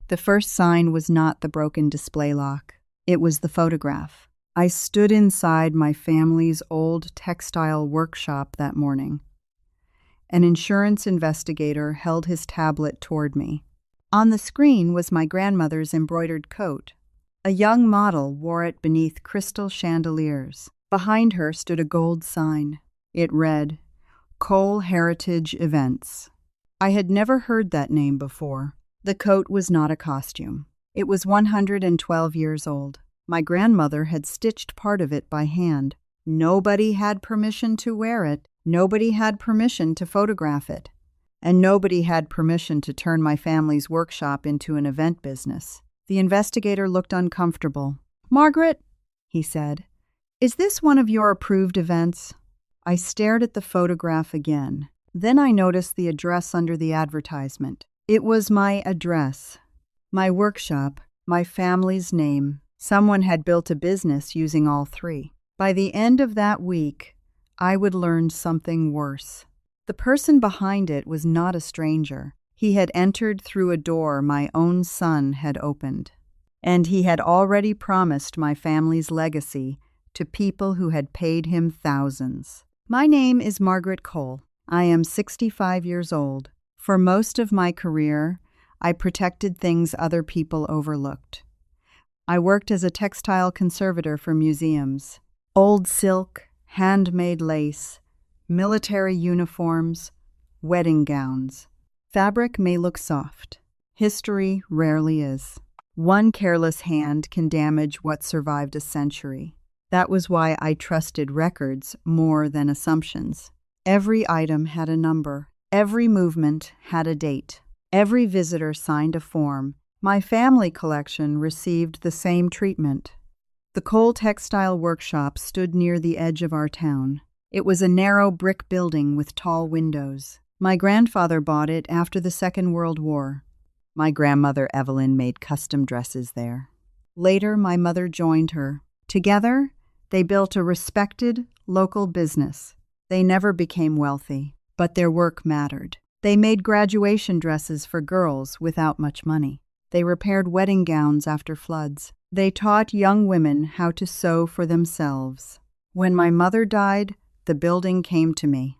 The first sign was not the broken display lock. It was the photograph. I stood inside my family's old textile workshop that morning. An insurance investigator held his tablet toward me. On the screen was my grandmother's embroidered coat. A young model wore it beneath crystal chandeliers. Behind her stood a gold sign. It read, Cole Heritage Events. I had never heard that name before. The coat was not a costume. It was 112 years old. My grandmother had stitched part of it by hand. Nobody had permission to wear it. Nobody had permission to photograph it. And nobody had permission to turn my family's workshop into an event business. The investigator looked uncomfortable. "Margaret," he said, "is this one of your approved events?" I stared at the photograph again. Then I noticed the address under the advertisement. It was my address, my workshop, my family's name. Someone had built a business using all three. By the end of that week, I would learn something worse. The person behind it was not a stranger. He had entered through a door my own son had opened. And he had already promised my family's legacy to people who had paid him thousands. My name is Margaret Cole. I am 65 years old. For most of my career, I protected things other people overlooked. I worked as a textile conservator for museums. Old silk, handmade lace, military uniforms, wedding gowns. Fabric may look soft. History rarely is. One careless hand can damage what survived a century. That was why I trusted records more than assumptions. Every item had a number. Every movement had a date. Every visitor signed a form. My family collection received the same treatment. The Cole Textile Workshop stood near the edge of our town. It was a narrow brick building with tall windows. My grandfather bought it after the Second World War. My grandmother Evelyn made custom dresses there. Later, my mother joined her. Together, they built a respected local business. They never became wealthy, but their work mattered. They made graduation dresses for girls without much money. They repaired wedding gowns after floods. They taught young women how to sew for themselves. When my mother died, the building came to me.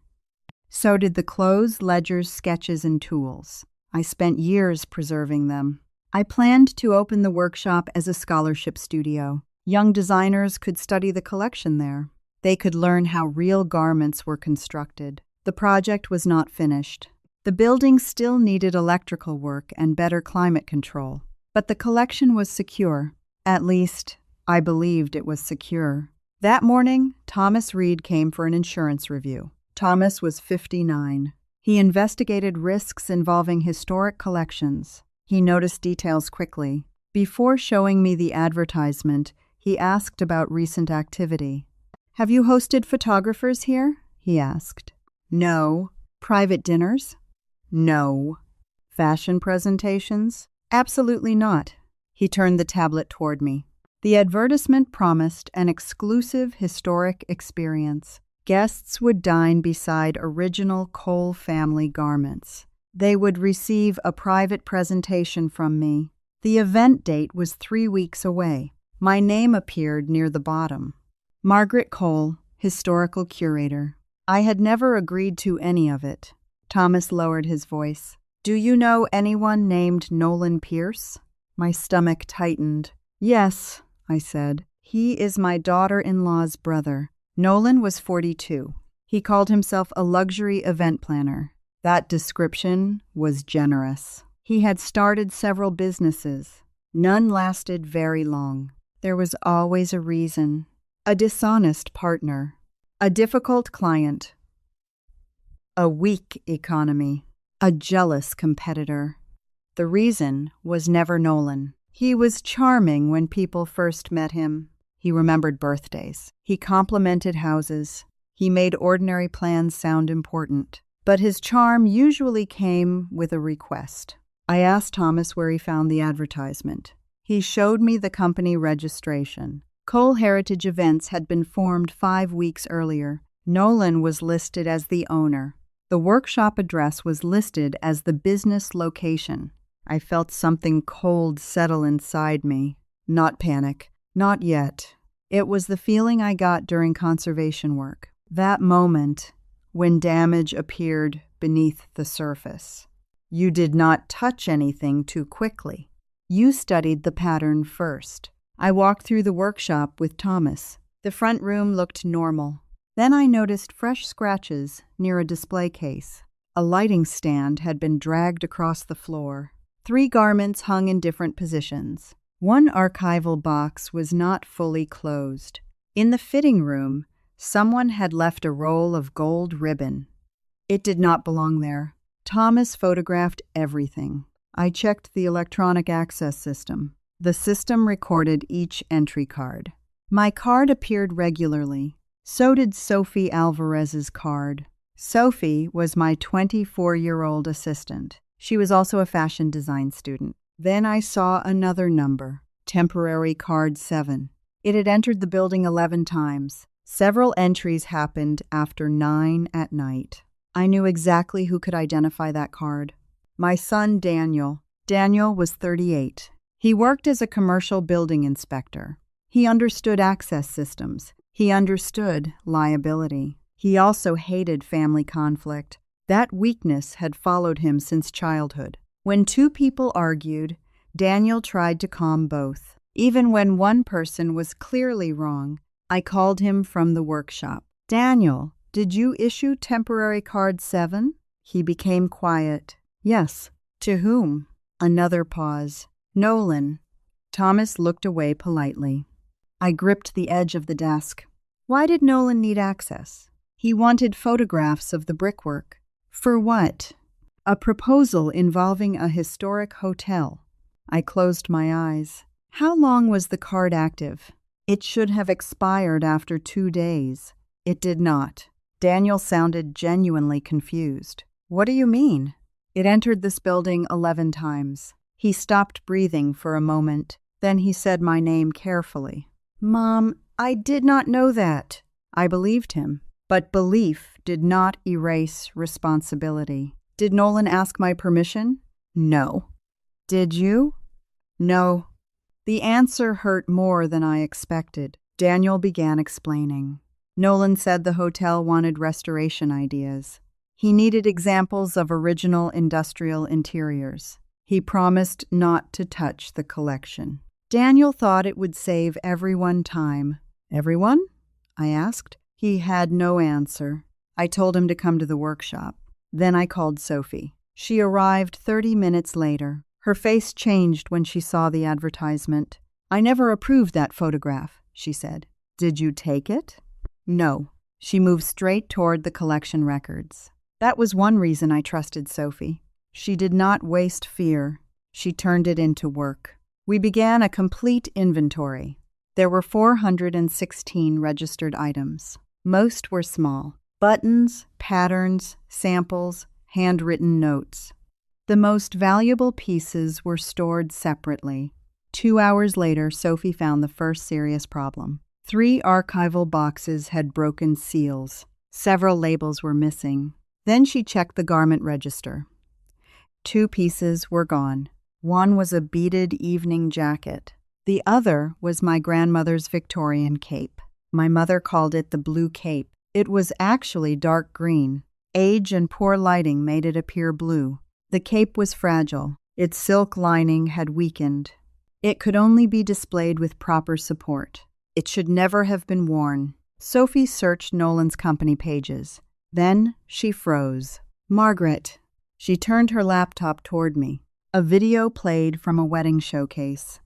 So did the clothes, ledgers, sketches, and tools. I spent years preserving them. I planned to open the workshop as a scholarship studio. Young designers could study the collection there. They could learn how real garments were constructed. The project was not finished. The building still needed electrical work and better climate control. But the collection was secure. At least, I believed it was secure. That morning, Thomas Reed came for an insurance review. Thomas was 59. He investigated risks involving historic collections. He noticed details quickly. Before showing me the advertisement, he asked about recent activity. "Have you hosted photographers here?" he asked. "No." "Private dinners?" "No." "Fashion presentations?" "Absolutely not." He turned the tablet toward me. The advertisement promised an exclusive historic experience. Guests would dine beside original Cole family garments. They would receive a private presentation from me. The event date was 3 weeks away. My name appeared near the bottom. Margaret Cole, historical curator. I had never agreed to any of it. Thomas lowered his voice. "Do you know anyone named Nolan Pierce?" My stomach tightened. "Yes," I said. "He is my daughter-in-law's brother." Nolan was 42. He called himself a luxury event planner. That description was generous. He had started several businesses. None lasted very long. There was always a reason. A dishonest partner. A difficult client. A weak economy. A jealous competitor. The reason was never Nolan. He was charming when people first met him. He remembered birthdays. He complimented houses. He made ordinary plans sound important. But his charm usually came with a request. I asked Thomas where he found the advertisement. He showed me the company registration. Cole Heritage Events had been formed 5 weeks earlier. Nolan was listed as the owner. The workshop address was listed as the business location. I felt something cold settle inside me. Not panic. Not yet. It was the feeling I got during conservation work. That moment when damage appeared beneath the surface. You did not touch anything too quickly. You studied the pattern first. I walked through the workshop with Thomas. The front room looked normal. Then I noticed fresh scratches near a display case. A lighting stand had been dragged across the floor. 3 garments hung in different positions. One archival box was not fully closed. In the fitting room, someone had left a roll of gold ribbon. It did not belong there. Thomas photographed everything. I checked the electronic access system. The system recorded each entry card. My card appeared regularly. So did Sophie Alvarez's card. Sophie was my 24-year-old assistant. She was also a fashion design student. Then I saw another number, temporary card 7. It had entered the building 11 times. Several entries happened after 9 at night. I knew exactly who could identify that card. My son, Daniel. Daniel was 38. He worked as a commercial building inspector. He understood access systems. He understood liability. He also hated family conflict. That weakness had followed him since childhood. When 2 people argued, Daniel tried to calm both. Even when one person was clearly wrong, I called him from the workshop. "Daniel, did you issue temporary card 7? He became quiet. "Yes." "To whom?" Another pause. "Nolan." Thomas looked away politely. I gripped the edge of the desk. Why did Nolan need access? He wanted photographs of the brickwork. For what? A proposal involving a historic hotel. I closed my eyes. How long was the card active? It should have expired after 2 days. It did not. Daniel sounded genuinely confused. "What do you mean?" "It entered this building 11 times. He stopped breathing for a moment. Then he said my name carefully. "Mom, I did not know that." I believed him. But belief did not erase responsibility. Did Nolan ask my permission? No. Did you? No. The answer hurt more than I expected. Daniel began explaining. Nolan said the hotel wanted restoration ideas. He needed examples of original industrial interiors. He promised not to touch the collection. Daniel thought it would save everyone time. "Everyone?" I asked. He had no answer. I told him to come to the workshop. Then I called Sophie. She arrived 30 minutes later. Her face changed when she saw the advertisement. "I never approved that photograph," she said. "Did you take it?" "No." She moved straight toward the collection records. That was one reason I trusted Sophie. She did not waste fear. She turned it into work. We began a complete inventory. There were 416 registered items. Most were small. Buttons, patterns, samples, handwritten notes. The most valuable pieces were stored separately. 2 hours later, Sophie found the first serious problem. 3 archival boxes had broken seals. Several labels were missing. Then she checked the garment register. 2 pieces were gone. One was a beaded evening jacket. The other was my grandmother's Victorian cape. My mother called it the blue cape. It was actually dark green. Age and poor lighting made it appear blue. The cape was fragile. Its silk lining had weakened. It could only be displayed with proper support. It should never have been worn. Sophie searched Nolan's company pages. Then she froze. "Margaret." She turned her laptop toward me. A video played from a wedding showcase.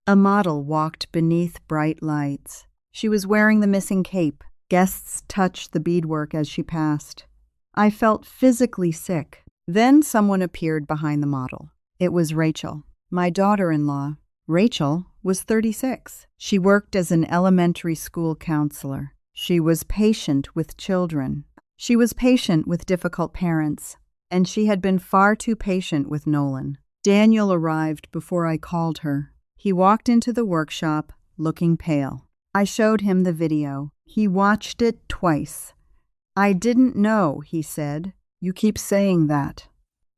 A model walked beneath bright lights. She was wearing the missing cape. Guests touched the beadwork as she passed. I felt physically sick. Then someone appeared behind the model. It was Rachel, my daughter-in-law. Rachel was 36. She worked as an elementary school counselor. She was patient with children. She was patient with difficult parents. And she had been far too patient with Nolan. Daniel arrived before I called her. He walked into the workshop, looking pale. I showed him the video. He watched it twice. "I didn't know," he said. "You keep saying that."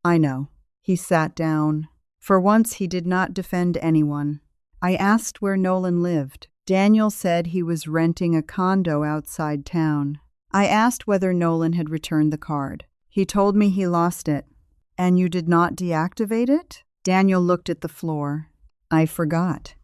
"I know." He sat down. For once, he did not defend anyone. I asked where Nolan lived. Daniel said he was renting a condo outside town. I asked whether Nolan had returned the card. He told me he lost it. And you did not deactivate it? Daniel looked at the floor. I forgot.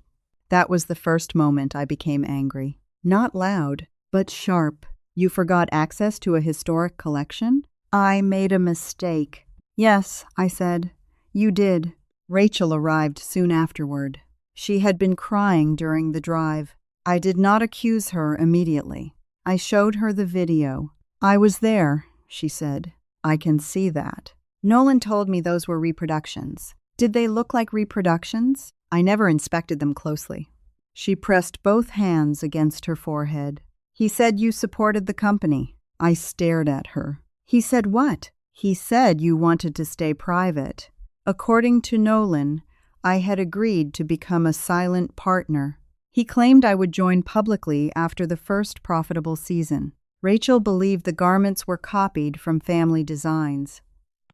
That was the first moment I became angry. Not loud, but sharp. You forgot access to a historic collection? I made a mistake. Yes, I said. You did. Rachel arrived soon afterward. She had been crying during the drive. I did not accuse her immediately. I showed her the video. I was there, she said. I can see that. Nolan told me those were reproductions. Did they look like reproductions? I never inspected them closely. She pressed both hands against her forehead. He said you supported the company. I stared at her. He said what? He said you wanted to stay private. According to Nolan, I had agreed to become a silent partner. He claimed I would join publicly after the first profitable season. Rachel believed the garments were copied from family designs.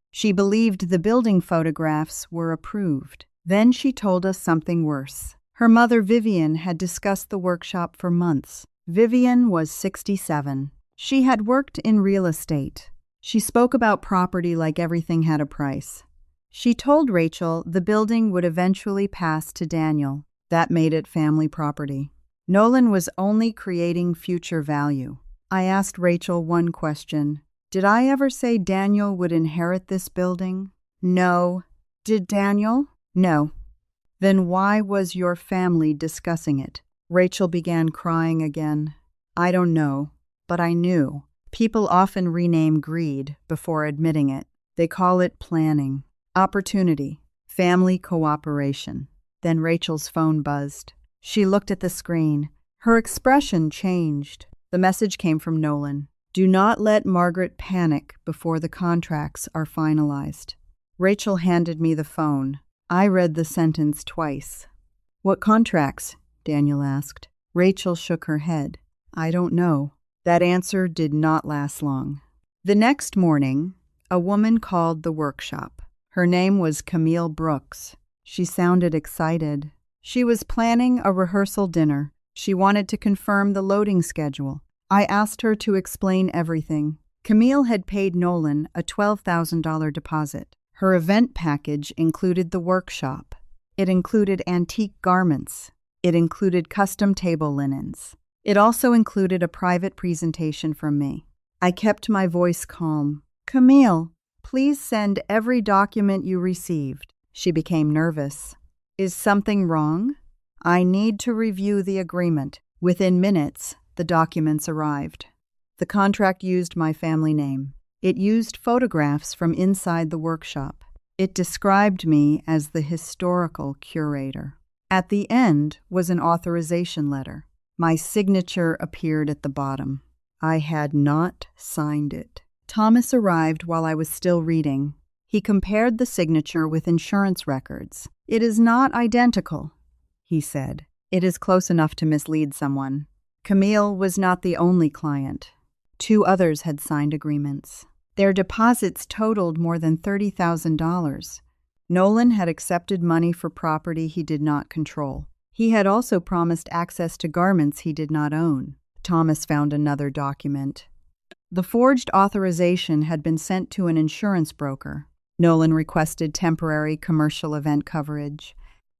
She believed the building photographs were approved. Then she told us something worse. Her mother, Vivian, had discussed the workshop for months. Vivian was 67. She had worked in real estate. She spoke about property like everything had a price. She told Rachel the building would eventually pass to Daniel. That made it family property. Nolan was only creating future value. I asked Rachel one question. Did I ever say Daniel would inherit this building? No. Did Daniel? No. Then why was your family discussing it? Rachel began crying again. I don't know, but I knew. People often rename greed before admitting it. They call it planning, opportunity, family cooperation. Then Rachel's phone buzzed. She looked at the screen. Her expression changed. The message came from Nolan. Do not let Margaret panic before the contracts are finalized. Rachel handed me the phone. I read the sentence twice. What contracts? Daniel asked. Rachel shook her head. I don't know. That answer did not last long. The next morning, a woman called the workshop. Her name was Camille Brooks. She sounded excited. She was planning a rehearsal dinner. She wanted to confirm the loading schedule. I asked her to explain everything. Camille had paid Nolan a $12,000 deposit. Her event package included the workshop. It included antique garments. It included custom table linens. It also included a private presentation from me. I kept my voice calm. Camille, please send every document you received. She became nervous. Is something wrong? I need to review the agreement. Within minutes, the documents arrived. The contract used my family name. It used photographs from inside the workshop. It described me as the historical curator. At the end was an authorization letter. My signature appeared at the bottom. I had not signed it. Thomas arrived while I was still reading. He compared the signature with insurance records. It is not identical, he said. It is close enough to mislead someone. Camille was not the only client. 2 others had signed agreements. Their deposits totaled more than $30,000. Nolan had accepted money for property he did not control. He had also promised access to garments he did not own. Thomas found another document. The forged authorization had been sent to an insurance broker. Nolan requested temporary commercial event coverage.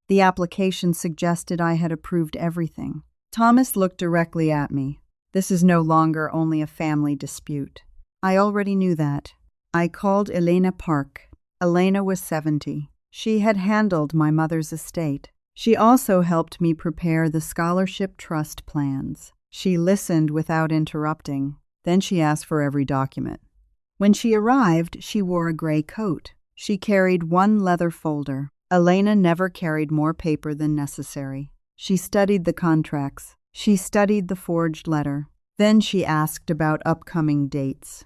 The application suggested I had approved everything. Thomas looked directly at me. This is no longer only a family dispute. I already knew that. I called Elena Park. Elena was 70. She had handled my mother's estate. She also helped me prepare the scholarship trust plans. She listened without interrupting. Then she asked for every document. When she arrived, she wore a gray coat. She carried 1 leather folder. Elena never carried more paper than necessary. She studied the contracts. She studied the forged letter. Then she asked about upcoming dates.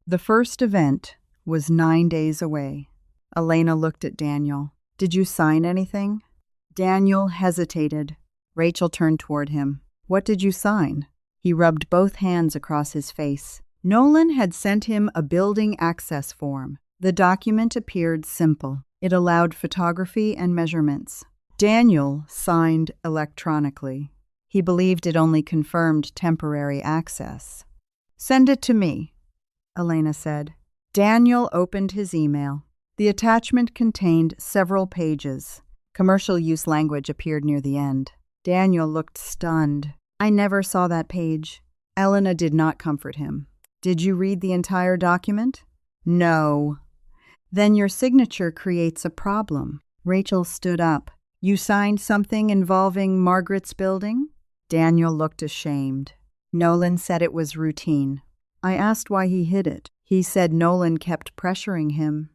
The first event was 9 days away. Elena looked at Daniel. Did you sign anything? Daniel hesitated. Rachel turned toward him. What did you sign? He rubbed both hands across his face. Nolan had sent him a building access form. The document appeared simple. It allowed photography and measurements. Daniel signed electronically. He believed it only confirmed temporary access. "Send it to me," Elena said. Daniel opened his email. The attachment contained several pages. Commercial use language appeared near the end. Daniel looked stunned. "I never saw that page." Elena did not comfort him. "Did you read the entire document?" "No." "Then your signature creates a problem." Rachel stood up. "You signed something involving Margaret's building?" Daniel looked ashamed. "Nolan said it was routine." I asked why he hid it. He said Nolan kept pressuring him.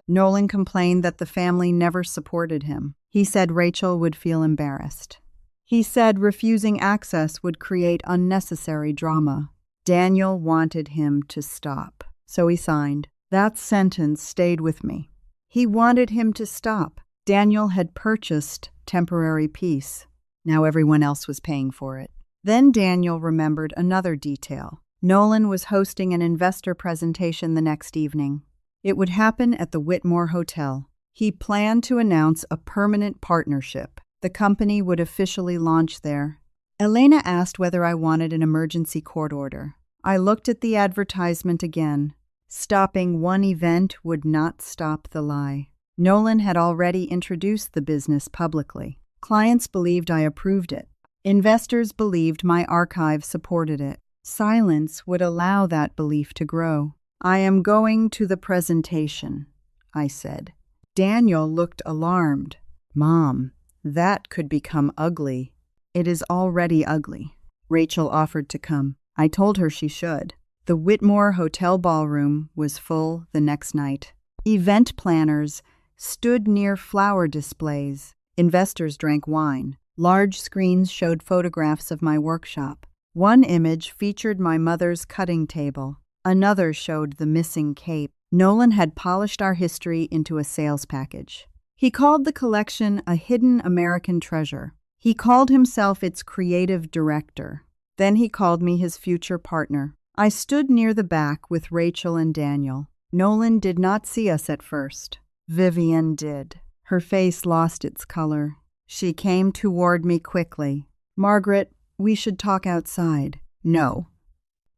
Nolan complained that the family never supported him. He said Rachel would feel embarrassed. He said refusing access would create unnecessary drama. Daniel wanted him to stop, so he signed. That sentence stayed with me. He wanted him to stop. Daniel had purchased temporary peace. Now everyone else was paying for it. Then Daniel remembered another detail. Nolan was hosting an investor presentation the next evening. It would happen at the Whitmore Hotel. He planned to announce a permanent partnership. The company would officially launch there. Elena asked whether I wanted an emergency court order. I looked at the advertisement again. Stopping one event would not stop the lie. Nolan had already introduced the business publicly. Clients believed I approved it. Investors believed my archive supported it. Silence would allow that belief to grow. "I am going to the presentation," I said. Daniel looked alarmed. "Mom, that could become ugly." "It is already ugly." Rachel offered to come. I told her she should. The Whitmore Hotel ballroom was full the next night. Event planners stood near flower displays. Investors drank wine. Large screens showed photographs of my workshop. One image featured my mother's cutting table. Another showed the missing cape. Nolan had polished our history into a sales package. He called the collection a hidden American treasure. He called himself its creative director. Then he called me his future partner. I stood near the back with Rachel and Daniel. Nolan did not see us at first. Vivian did. Her face lost its color. She came toward me quickly. "Margaret, we should talk outside." "No."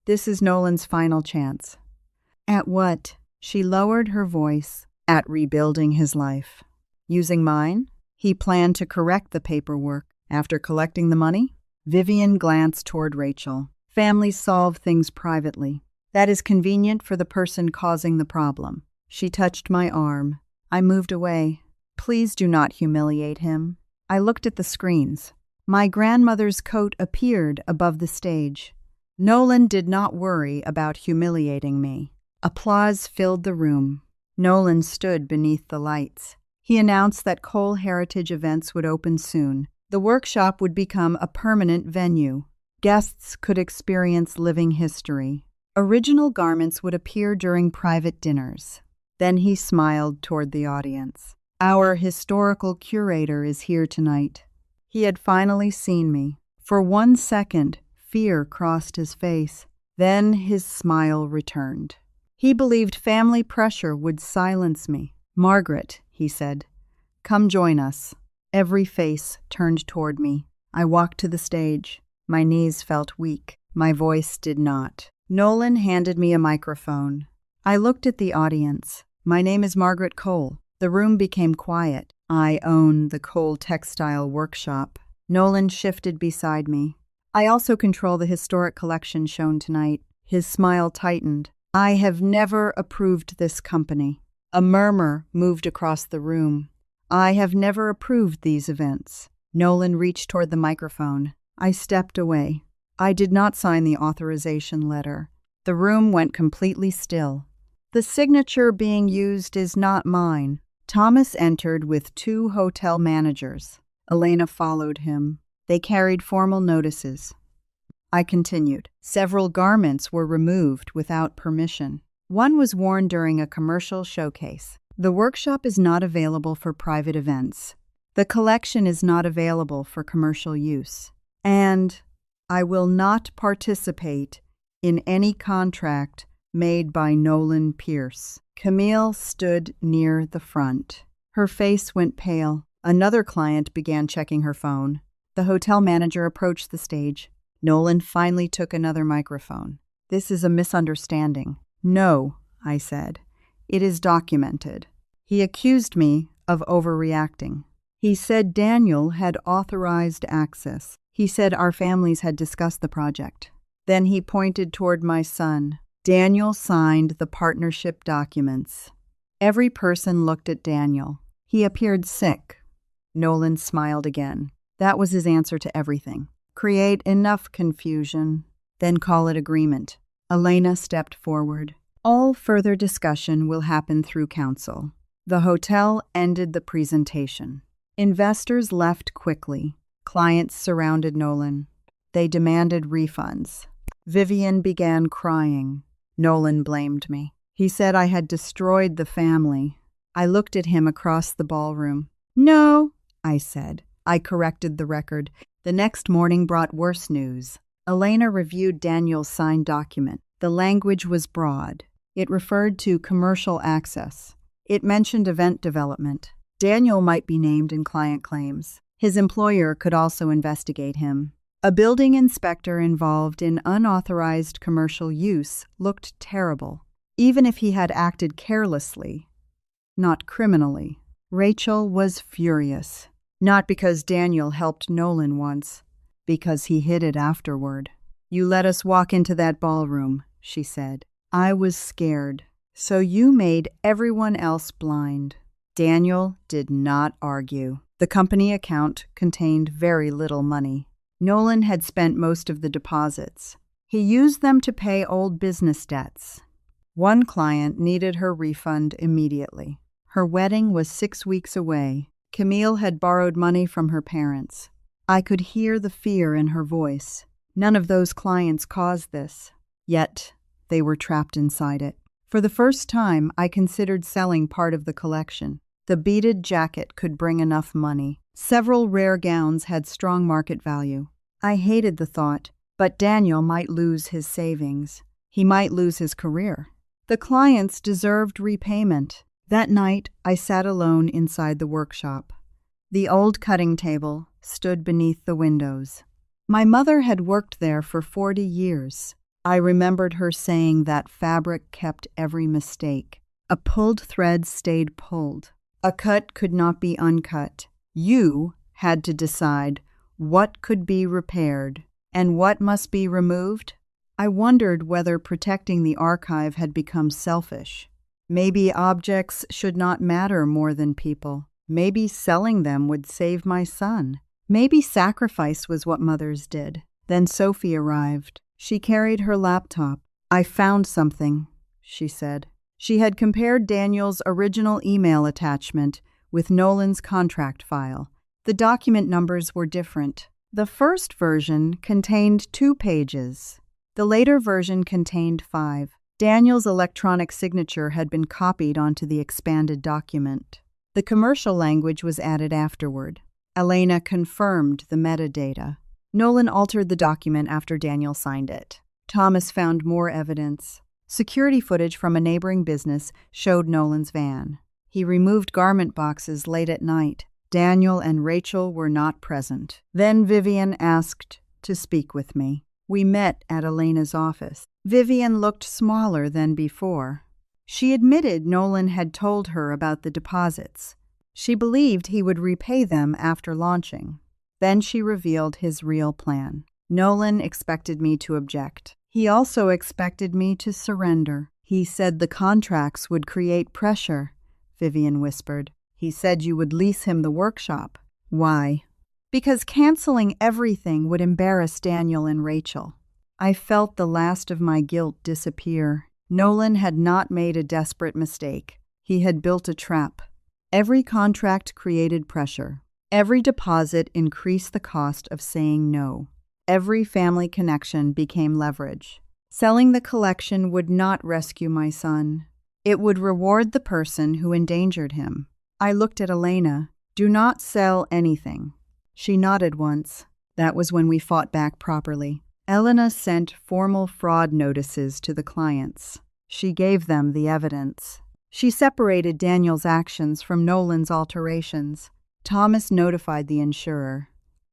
"This is Nolan's final chance." "At what?" She lowered her voice. "At rebuilding his life." "Using mine?" He planned to correct the paperwork. After collecting the money? Vivian glanced toward Rachel. "Families solve things privately. That is convenient for the person causing the problem." She touched my arm. I moved away. "Please do not humiliate him." I looked at the screens. My grandmother's coat appeared above the stage. Nolan did not worry about humiliating me. Applause filled the room. Nolan stood beneath the lights. He announced that Cole Heritage events would open soon. The workshop would become a permanent venue. Guests could experience living history. Original garments would appear during private dinners. Then he smiled toward the audience. "Our historical curator is here tonight." He had finally seen me. For 1 second, fear crossed his face. Then his smile returned. He believed family pressure would silence me. "Margaret," he said, "come join us." Every face turned toward me. I walked to the stage. My knees felt weak. My voice did not. Nolan handed me a microphone. I looked at the audience. "My name is Margaret Cole." The room became quiet. "I own the Cole Textile workshop." Nolan shifted beside me. "I also control the historic collection shown tonight." His smile tightened. "I have never approved this company." A murmur moved across the room. "I have never approved these events." Nolan reached toward the microphone. I stepped away. I did not sign the authorization letter. The room went completely still. "The signature being used is not mine." Thomas entered with 2 hotel managers. Elena followed him. They carried formal notices. I continued. Several garments were removed without permission. One was worn during a commercial showcase. The workshop is not available for private events. The collection is not available for commercial use. And I will not participate in any contract made by Nolan Pierce. Camille stood near the front. Her face went pale. Another client began checking her phone. The hotel manager approached the stage. Nolan finally took another microphone. "This is a misunderstanding." "No," I said. "It is documented." He accused me of overreacting. He said Daniel had authorized access. He said our families had discussed the project. Then he pointed toward my son. Daniel signed the partnership documents. Every person looked at Daniel. He appeared sick. Nolan smiled again. That was his answer to everything. Create enough confusion, then call it agreement. Elena stepped forward. All further discussion will happen through counsel. The hotel ended the presentation. Investors left quickly. Clients surrounded Nolan. They demanded refunds. Vivian began crying. Nolan blamed me. He said I had destroyed the family. I looked at him across the ballroom. "No," I said. I corrected the record. The next morning brought worse news. Elena reviewed Daniel's signed document. The language was broad. It referred to commercial access. It mentioned event development. Daniel might be named in client claims. His employer could also investigate him. A building inspector involved in unauthorized commercial use looked terrible, even if he had acted carelessly, not criminally. Rachel was furious. Not because Daniel helped Nolan once, because he hid it afterward. "You let us walk into that ballroom," she said. I was scared. "So you made everyone else blind." Daniel did not argue. The company account contained very little money. Nolan had spent most of the deposits. He used them to pay old business debts. One client needed her refund immediately. Her wedding was 6 weeks away. Camille had borrowed money from her parents. I could hear the fear in her voice. None of those clients caused this. Yet, they were trapped inside it. For the first time, I considered selling part of the collection. The beaded jacket could bring enough money. Several rare gowns had strong market value. I hated the thought, but Daniel might lose his savings. He might lose his career. The clients deserved repayment. That night, I sat alone inside the workshop. The old cutting table stood beneath the windows. My mother had worked there for 40 years. I remembered her saying that fabric kept every mistake. A pulled thread stayed pulled. A cut could not be uncut. You had to decide what could be repaired and what must be removed. I wondered whether protecting the archive had become selfish. Maybe objects should not matter more than people. Maybe selling them would save my son. Maybe sacrifice was what mothers did. Then Sophie arrived. She carried her laptop. "I found something," she said. She had compared Daniel's original email attachment with Nolan's contract file. The document numbers were different. The first version contained 2 pages. The later version contained 5. Daniel's electronic signature had been copied onto the expanded document. The commercial language was added afterward. Elena confirmed the metadata. Nolan altered the document after Daniel signed it. Thomas found more evidence. Security footage from a neighboring business showed Nolan's van. He removed garment boxes late at night. Daniel and Rachel were not present. Then Vivian asked to speak with me. We met at Elena's office. Vivian looked smaller than before. She admitted Nolan had told her about the deposits. She believed he would repay them after launching. Then she revealed his real plan. Nolan expected me to object. He also expected me to surrender. "He said the contracts would create pressure," Vivian whispered. "He said you would lease him the workshop." "Why?" "Because canceling everything would embarrass Daniel and Rachel." I felt the last of my guilt disappear. Nolan had not made a desperate mistake. He had built a trap. Every contract created pressure. Every deposit increased the cost of saying no. Every family connection became leverage. Selling the collection would not rescue my son. It would reward the person who endangered him. I looked at Elena. "Do not sell anything." She nodded once. That was when we fought back properly. Elena sent formal fraud notices to the clients. She gave them the evidence. She separated Daniel's actions from Nolan's alterations. Thomas notified the insurer.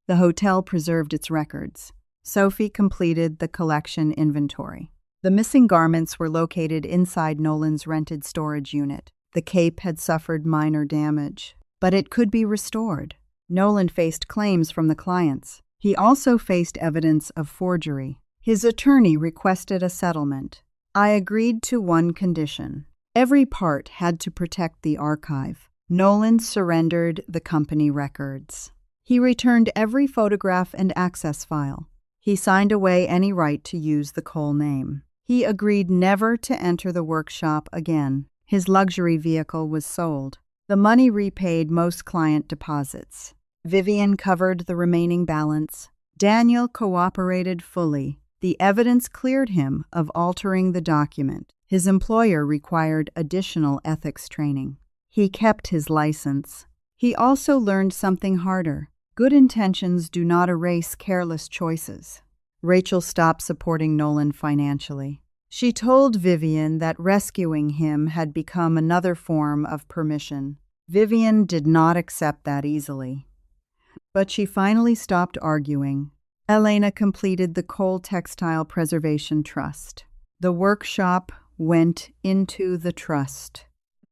The hotel preserved its records. Sophie completed the collection inventory. The missing garments were located inside Nolan's rented storage unit. The cape had suffered minor damage, but it could be restored. Nolan faced claims from the clients. He also faced evidence of forgery. His attorney requested a settlement. I agreed to one condition. Every part had to protect the archive. Nolan surrendered the company records. He returned every photograph and access file. He signed away any right to use the Cole name. He agreed never to enter the workshop again. His luxury vehicle was sold. The money repaid most client deposits. Vivian covered the remaining balance. Daniel cooperated fully. The evidence cleared him of altering the document. His employer required additional ethics training. He kept his license. He also learned something harder. Good intentions do not erase careless choices. Rachel stopped supporting Nolan financially. She told Vivian that rescuing him had become another form of permission. Vivian did not accept that easily. But she finally stopped arguing. Elena completed the Cole Textile Preservation Trust. The workshop went into the trust.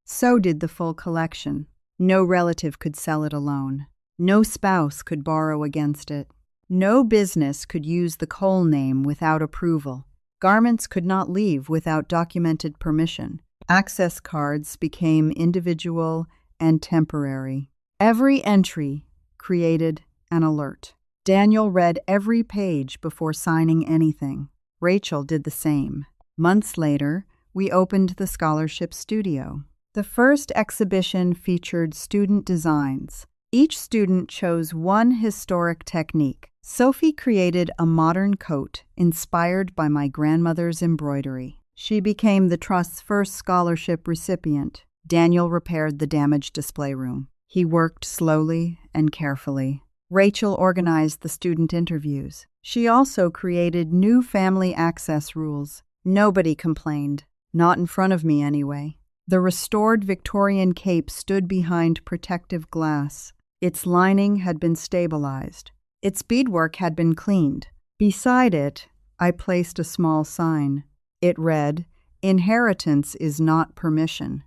So did the full collection. No relative could sell it alone. No spouse could borrow against it. No business could use the Cole name without approval. Garments could not leave without documented permission. Access cards became individual and temporary. Every entry created an alert. Daniel read every page before signing anything. Rachel did the same. Months later, we opened the scholarship studio. The first exhibition featured student designs. Each student chose one historic technique. Sophie created a modern coat inspired by my grandmother's embroidery. She became the Trust's first scholarship recipient. Daniel repaired the damaged display room. He worked slowly and carefully. Rachel organized the student interviews. She also created new family access rules. Nobody complained. Not in front of me, anyway. The restored Victorian cape stood behind protective glass. Its lining had been stabilized. Its beadwork had been cleaned. Beside it, I placed a small sign. It read, "Inheritance is not permission."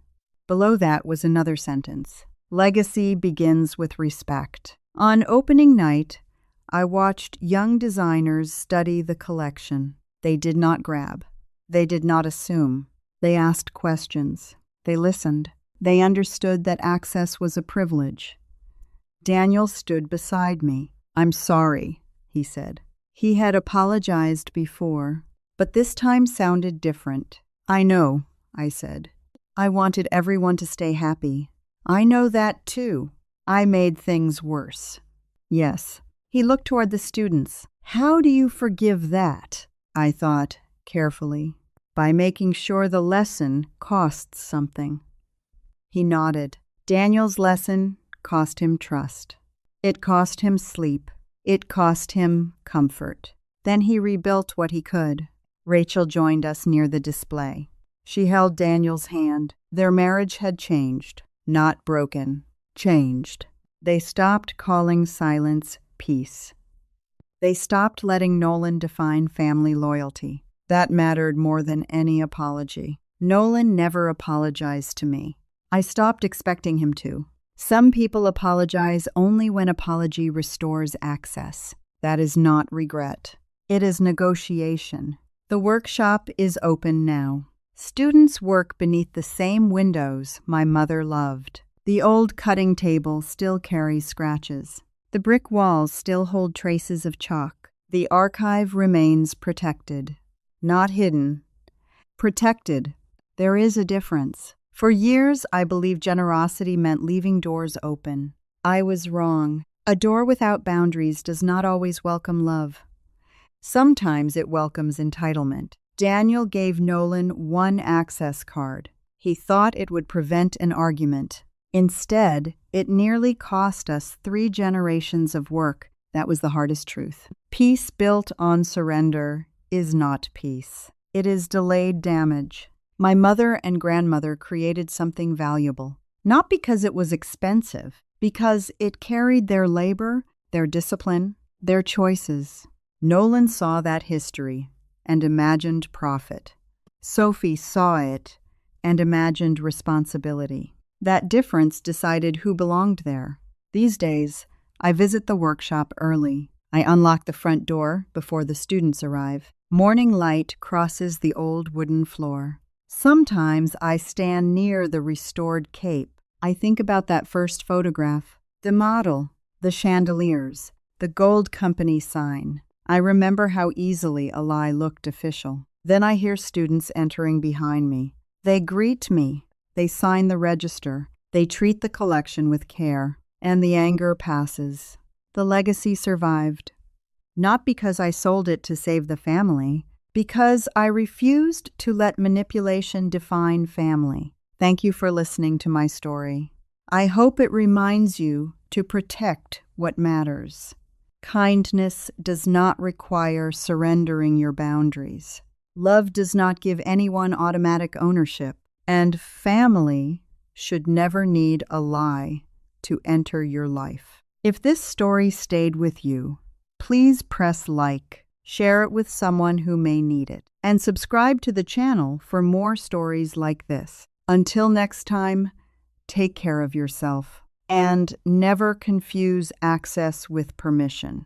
Below that was another sentence. "Legacy begins with respect." On opening night, I watched young designers study the collection. They did not grab. They did not assume. They asked questions. They listened. They understood that access was a privilege. Daniel stood beside me. "I'm sorry," he said. He had apologized before, but this time sounded different. "I know," I said. "I wanted everyone to stay happy. I know that too. I made things worse." "Yes." He looked toward the students. "How do you forgive that?" I thought, carefully. "By making sure the lesson costs something." He nodded. Daniel's lesson cost him trust. It cost him sleep. It cost him comfort. Then he rebuilt what he could. Rachel joined us near the display. She held Daniel's hand. Their marriage had changed. Not broken. Changed. They stopped calling silence peace. They stopped letting Nolan define family loyalty. That mattered more than any apology. Nolan never apologized to me. I stopped expecting him to. Some people apologize only when apology restores access. That is not regret. It is negotiation. The workshop is open now. Students work beneath the same windows my mother loved. The old cutting table still carries scratches. The brick walls still hold traces of chalk. The archive remains protected. Not hidden. Protected. There is a difference. For years, I believed generosity meant leaving doors open. I was wrong. A door without boundaries does not always welcome love. Sometimes it welcomes entitlement. Daniel gave Nolan one access card. He thought it would prevent an argument. Instead, it nearly cost us 3 generations of work. That was the hardest truth. Peace built on surrender is not peace. It is delayed damage. My mother and grandmother created something valuable, not because it was expensive, because it carried their labor, their discipline, their choices. Nolan saw that history and imagined profit. Sophie saw it and imagined responsibility. That difference decided who belonged there. These days, I visit the workshop early. I unlock the front door before the students arrive. Morning light crosses the old wooden floor. Sometimes I stand near the restored cape. I think about that first photograph, the model, the chandeliers, the gold company sign. I remember how easily a lie looked official. Then I hear students entering behind me. They greet me. They sign the register. They treat the collection with care. And the anger passes. The legacy survived. Not because I sold it to save the family, because I refused to let manipulation define family. Thank you for listening to my story. I hope it reminds you to protect what matters. Kindness does not require surrendering your boundaries. Love does not give anyone automatic ownership, and family should never need a lie to enter your life. If this story stayed with you, please press like, share it with someone who may need it, and subscribe to the channel for more stories like this. Until next time, take care of yourself and never confuse access with permission.